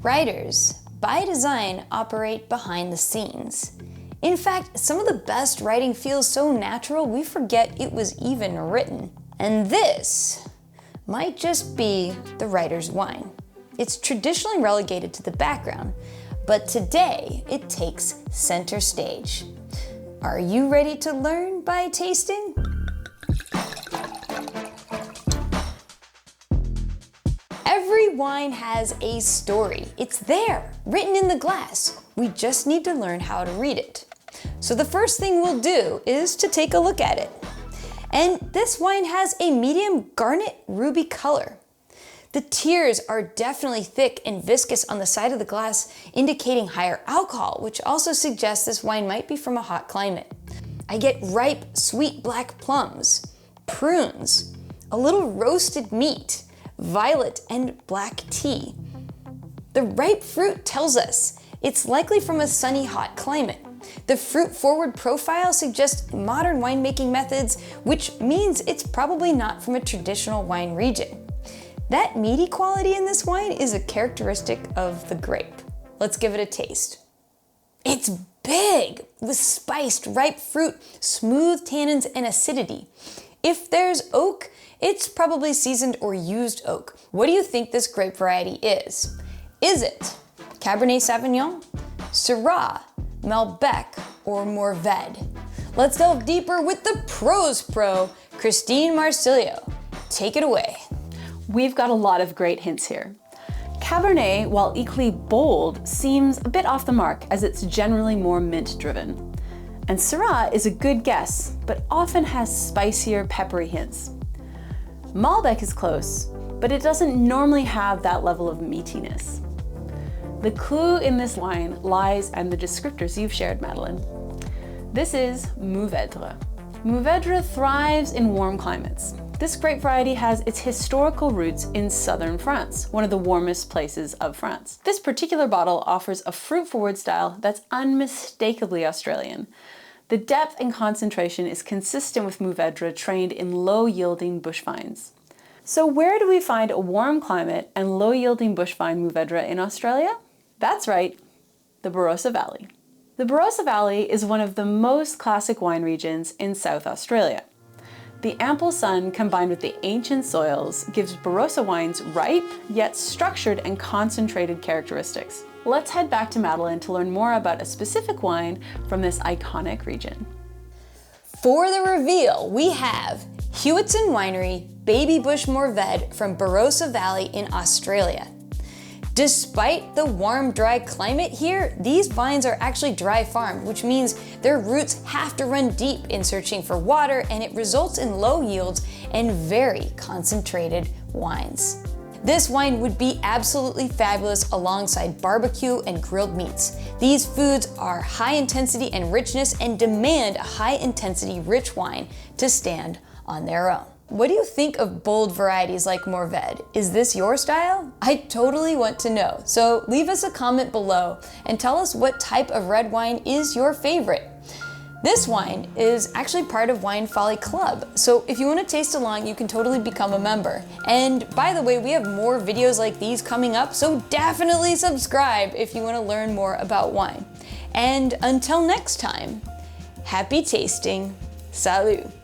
Writers, by design, operate behind the scenes. In fact, some of the best writing feels so natural we forget it was even written. And this might just be the writer's wine. It's traditionally relegated to the background, but today it takes center stage. Are you ready to learn by tasting? Every wine has a story. It's there, written in the glass. We just need to learn how to read it. So the first thing we'll do is to take a look at it. And this wine has a medium garnet ruby color. The tears are definitely thick and viscous on the side of the glass, indicating higher alcohol, which also suggests this wine might be from a hot climate. I get ripe, sweet black plums, prunes, a little roasted meat, violet and black tea. The ripe fruit tells us it's likely from a sunny, hot climate. The fruit-forward profile suggests modern winemaking methods, which means it's probably not from a traditional wine region. That meaty quality in this wine is a characteristic of the grape. Let's give it a taste. It's big, with spiced, ripe fruit, smooth tannins, and acidity. If there's oak, it's probably seasoned or used oak. What do you think this grape variety is? Is it Cabernet Sauvignon, Syrah, Malbec, or Mourvèdre? Let's delve deeper with the pros pro, Christine Marsilio. Take it away. We've got a lot of great hints here. Cabernet, while equally bold, seems a bit off the mark as it's generally more mint-driven. And Syrah is a good guess, but often has spicier, peppery hints. Malbec is close, but it doesn't normally have that level of meatiness. The clue in this wine lies in the descriptors you've shared, Madeline. This is Mourvèdre. Mourvèdre thrives in warm climates. This grape variety has its historical roots in southern France, one of the warmest places of France. This particular bottle offers a fruit-forward style that's unmistakably Australian. The depth and concentration is consistent with Mourvèdre trained in low-yielding bush vines. So where do we find a warm climate and low-yielding bush vine Mourvèdre in Australia? That's right, the Barossa Valley. The Barossa Valley is one of the most classic wine regions in South Australia. The ample sun combined with the ancient soils gives Barossa wines ripe, yet structured and concentrated characteristics. Let's head back to Madeline to learn more about a specific wine from this iconic region. For the reveal, we have Hewitson Winery Baby Bush Mourvèdre from Barossa Valley in Australia. Despite the warm, dry climate here, these vines are actually dry farmed, which means their roots have to run deep in searching for water, and it results in low yields and very concentrated wines. This wine would be absolutely fabulous alongside barbecue and grilled meats. These foods are high intensity and richness and demand a high intensity rich wine to stand on their own. What do you think of bold varieties like Mourvèdre? Is this your style? I totally want to know. So leave us a comment below and tell us what type of red wine is your favorite. This wine is actually part of Wine Folly Club, so if you want to taste along, you can totally become a member. And by the way, we have more videos like these coming up, so definitely subscribe if you want to learn more about wine. And until next time, happy tasting. Salut!